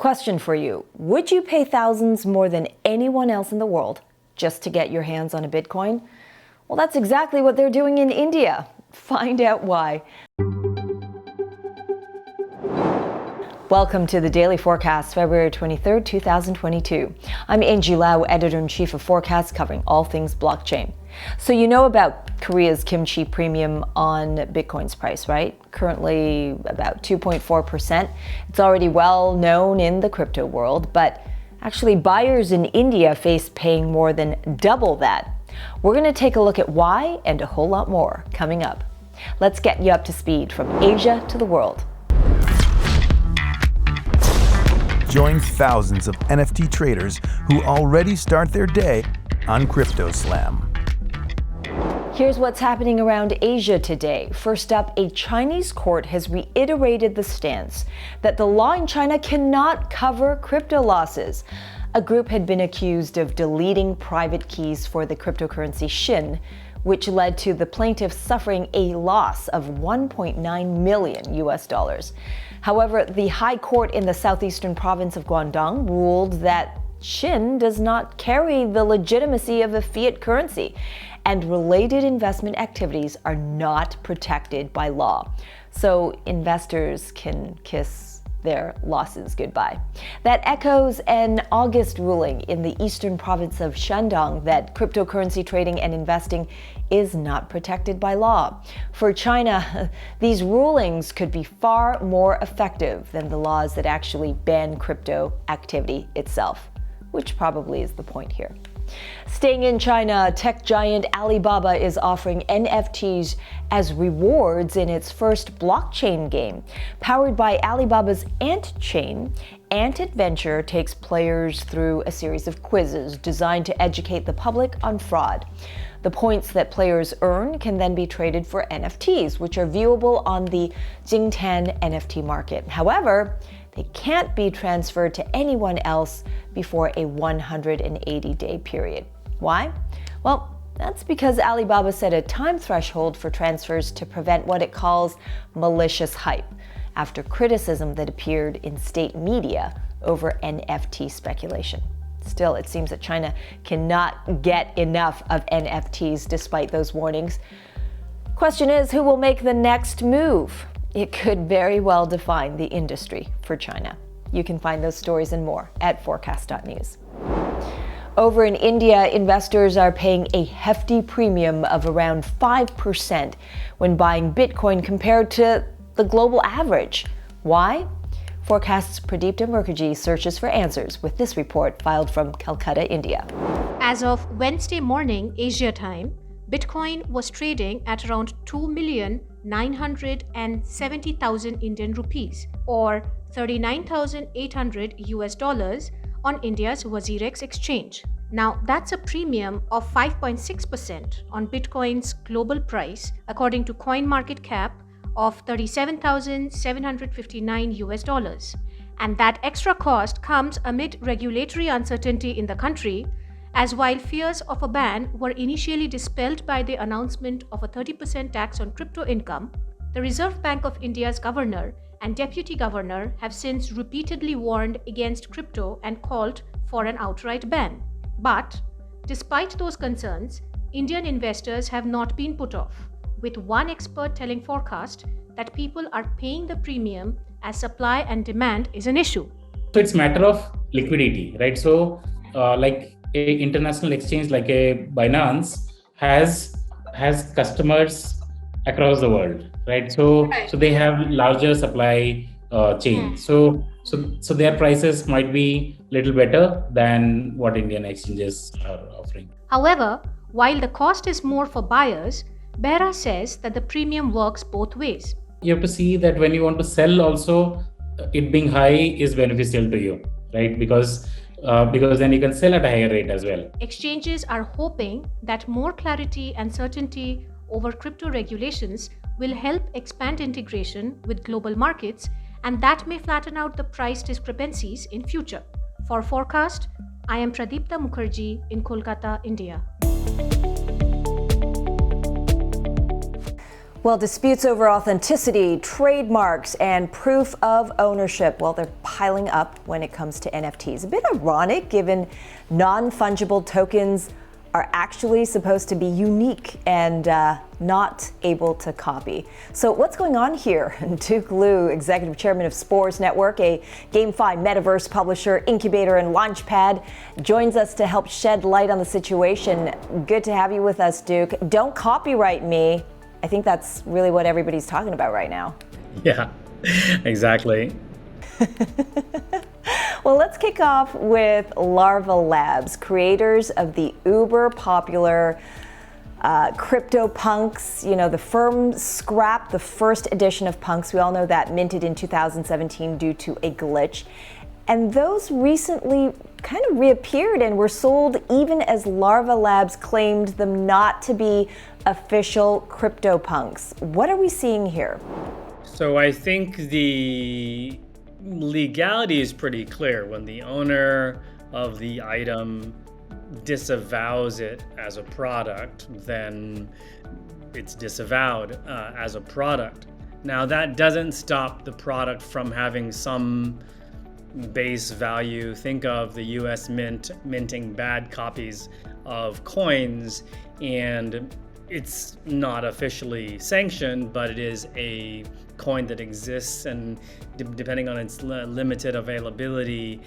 Question for you. Would you pay thousands more than anyone else in the world just to get your hands on a Bitcoin? Well, that's exactly what they're doing in India. Find out why. Welcome to the Daily Forkast, February 23rd, 2022. I'm Angie Lau, Editor-in-Chief of Forecast, covering all things blockchain. So you know about Korea's kimchi premium on Bitcoin's price, right? Currently about 2.4%. It's already well known in the crypto world, but actually buyers in India face paying more than double that. We're going to take a look at why and a whole lot more coming up. Let's get you up to speed from Asia to the world. Join thousands of NFT traders who already start their day on CryptoSlam. Here's what's happening around Asia today. First up, a Chinese court has reiterated the stance that the law in China cannot cover crypto losses. A group had been accused of deleting private keys for the cryptocurrency Xin, which led to the plaintiffs suffering a loss of $1.9 million US. However, the High Court in the southeastern province of Guangdong ruled that Xin does not carry the legitimacy of a fiat currency, and related investment activities are not protected by law. So investors can kiss their losses goodbye. That echoes an August ruling in the eastern province of Shandong that cryptocurrency trading and investing is not protected by law. For China, these rulings could be far more effective than the laws that actually ban crypto activity itself, which probably is the point here. Staying in China, tech giant Alibaba is offering NFTs as rewards in its first blockchain game. Powered by Alibaba's Antchain, Ant Adventure takes players through a series of quizzes designed to educate the public on fraud. The points that players earn can then be traded for NFTs, which are viewable on the Antchain NFT market. However, they can't be transferred to anyone else before a 180-day period. Why? Well, that's because Alibaba set a time threshold for transfers to prevent what it calls malicious hype, after criticism that appeared in state media over NFT speculation. Still, it seems that China cannot get enough of NFTs despite those warnings. Question is, who will make the next move? It could very well define the industry for China. You can find those stories and more at forecast.news. Over in India, investors are paying a hefty premium of around 5% when buying Bitcoin compared to the global average. Why? Forecast's Pradeepta Mukherjee searches for answers with this report filed from Calcutta, India. As of Wednesday morning, Asia time, Bitcoin was trading at around 2,970,000 Indian rupees or $39,800 US on India's Wazirx exchange. Now, that's a premium of 5.6% on Bitcoin's global price, according to CoinMarketCap of $37,759 US. And that extra cost comes amid regulatory uncertainty in the country, as while fears of a ban were initially dispelled by the announcement of a 30% tax on crypto income, the Reserve Bank of India's governor and deputy governor have since repeatedly warned against crypto and called for an outright ban. But despite those concerns, Indian investors have not been put off, with one expert telling Forecast that people are paying the premium as supply and demand is an issue. So it's a matter of liquidity, right? So like a international exchange like a Binance has customers across the world, right? So they have larger supply chain. So their prices might be a little better than what Indian exchanges are offering. However, while the cost is more for buyers, Behra says that the premium works both ways. You have to see that when you want to sell also, it being high is beneficial to you, right? Because then you can sell at a higher rate as well. Exchanges are hoping that more clarity and certainty over crypto regulations will help expand integration with global markets, and that may flatten out the price discrepancies in future. For Forecast, I am Pradeepta Mukherjee in Kolkata, India. Well, disputes over authenticity, trademarks, and proof of ownership, well, they're piling up when it comes to NFTs. A bit ironic given non-fungible tokens are actually supposed to be unique and not able to copy. So what's going on here? Duke Liu, executive chairman of Spores Network, a GameFi metaverse publisher, incubator, and launchpad, joins us to help shed light on the situation. Good to have you with us, Duke. Don't copyright me. I think that's really what everybody's talking about right now. Yeah, exactly. Well, let's kick off with Larva Labs, creators of the uber popular CryptoPunks. You know, the firm scrapped the first edition of Punks. We all know that, minted in 2017 due to a glitch. And those recently kind of reappeared and were sold even as Larva Labs claimed them not to be official CryptoPunks. What are we seeing here? So I think the legality is pretty clear. When the owner of the item disavows it as a product, then it's disavowed as a product. Now that doesn't stop the product from having some base value. Think of the US Mint minting bad copies of coins, and it's not officially sanctioned, but it is a coin that exists, and depending on its limited availability,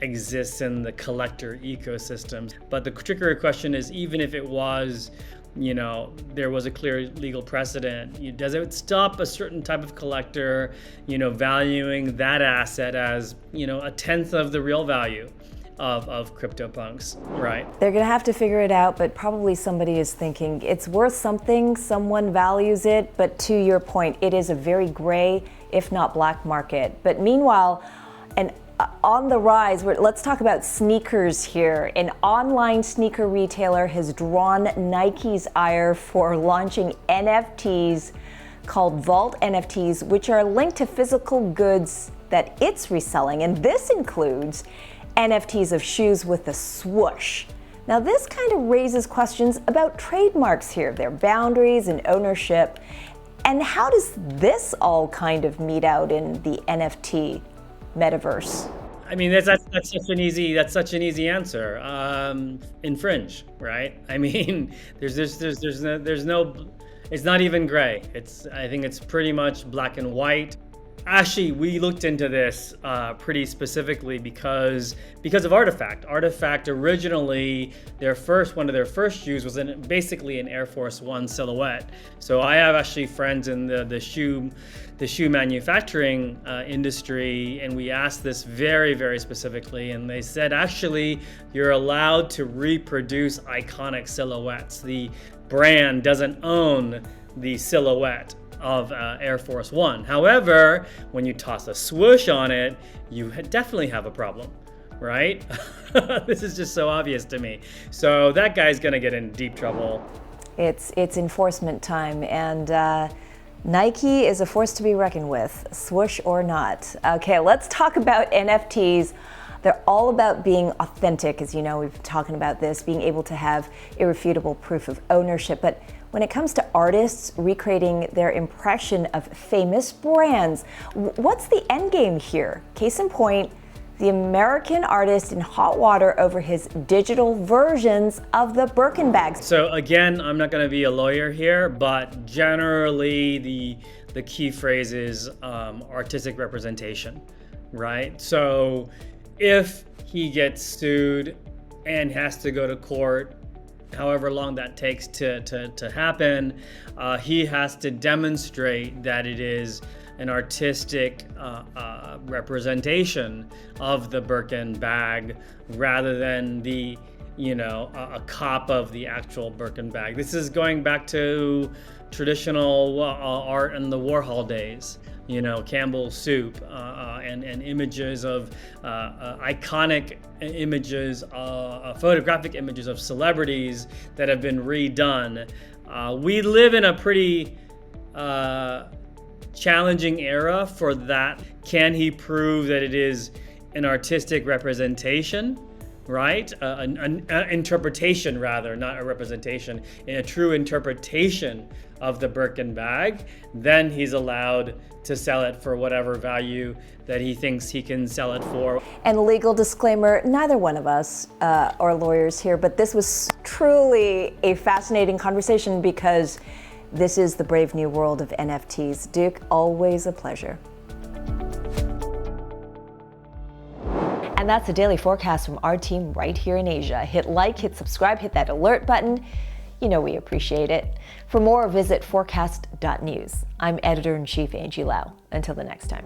exists in the collector ecosystem. But the trickier question is, even if it was, you know, there was a clear legal precedent, does it stop a certain type of collector, you know, valuing that asset as, you know, a tenth of the real value of CryptoPunks, right? They're gonna have to figure it out, but probably somebody is thinking it's worth something, someone values it, but to your point, it is a very gray, if not black market. But meanwhile, and on the rise, let's talk about sneakers here. An online sneaker retailer has drawn Nike's ire for launching NFTs called Vault NFTs, which are linked to physical goods that it's reselling. And this includes NFTs of shoes with the swoosh. Now, this kind of raises questions about trademarks here, their boundaries and ownership. And how does this all kind of meet out in the NFT metaverse? I mean, that's such an easy answer. Infringe, right? I mean, there's no, it's not even gray. I think it's pretty much black and white. Actually, we looked into this pretty specifically because of Artifact. Artifact originally, one of their first shoes was basically an Air Force One silhouette. So I have actually friends in the shoe manufacturing industry, and we asked this very, very specifically, and they said actually you're allowed to reproduce iconic silhouettes. The brand doesn't own the silhouette of Air Force One. However, when you toss a swoosh on it, you definitely have a problem, right? This is just so obvious to me. So that guy's gonna get in deep trouble. It's enforcement time, and Nike is a force to be reckoned with, swoosh or not. Okay, let's talk about NFTs. They're all about being authentic, as you know, we've been talking about this, being able to have irrefutable proof of ownership. But when it comes to artists recreating their impression of famous brands, what's the end game here? Case in point, the American artist in hot water over his digital versions of the Birkin bags. So again, I'm not going to be a lawyer here, but generally the key phrase is artistic representation, right? So if he gets sued and has to go to court, however long that takes to happen, he has to demonstrate that it is an artistic representation of the Birkin bag rather than a cop of the actual Birkin bag. This is going back to traditional art in the Warhol days. Campbell's soup and images of iconic images, photographic images of celebrities that have been redone. We live in a pretty challenging era for that. Can he prove that it is an artistic representation right? An interpretation, rather, not a representation, a true interpretation of the Birkin bag, then he's allowed to sell it for whatever value that he thinks he can sell it for. And a legal disclaimer, neither one of us are lawyers here, but this was truly a fascinating conversation because this is the brave new world of NFTs. Duke, always a pleasure. And that's the Daily Forecast from our team right here in Asia. Hit like, hit subscribe, hit that alert button. You know we appreciate it. For more, visit forecast.news. I'm Editor-in-Chief Angie Lau. Until the next time.